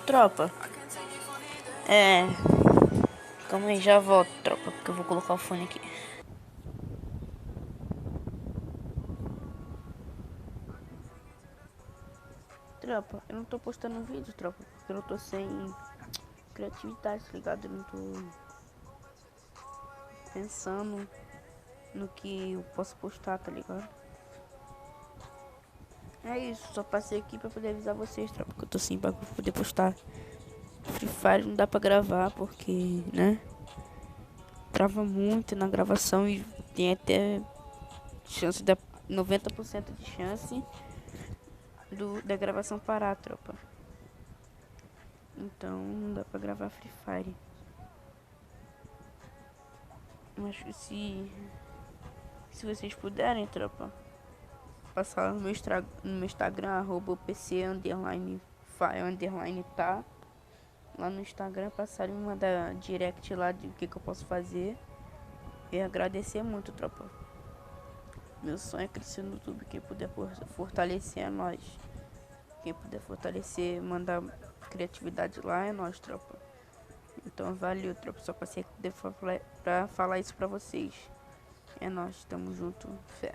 tropa. Calma aí, já volto, tropa, porque eu vou colocar o fone aqui. Tropa, eu não tô postando vídeo, tropa, porque eu tô sem criatividade, tá ligado? Eu não tô pensando no que eu posso postar, tá ligado? É isso, só passei aqui pra poder avisar vocês, tropa, que eu tô sem bagulho pra poder postar. Free Fire não dá pra gravar, porque, né? Trava muito na gravação e tem até chance da 90% de chance da gravação parar, tropa. Então não dá pra gravar Free Fire. Mas se vocês puderem, tropa, passar no meu Instagram, @pc_fire_tá. Lá no Instagram, passarem me mandar direct lá de o que eu posso fazer. E agradecer muito, tropa. Meu sonho é crescer no YouTube. Quem puder fortalecer é nós. Quem puder fortalecer, mandar criatividade lá é nós, tropa. Então valeu, tropa. Só passei pra falar isso pra vocês. É nós, tamo junto, fé.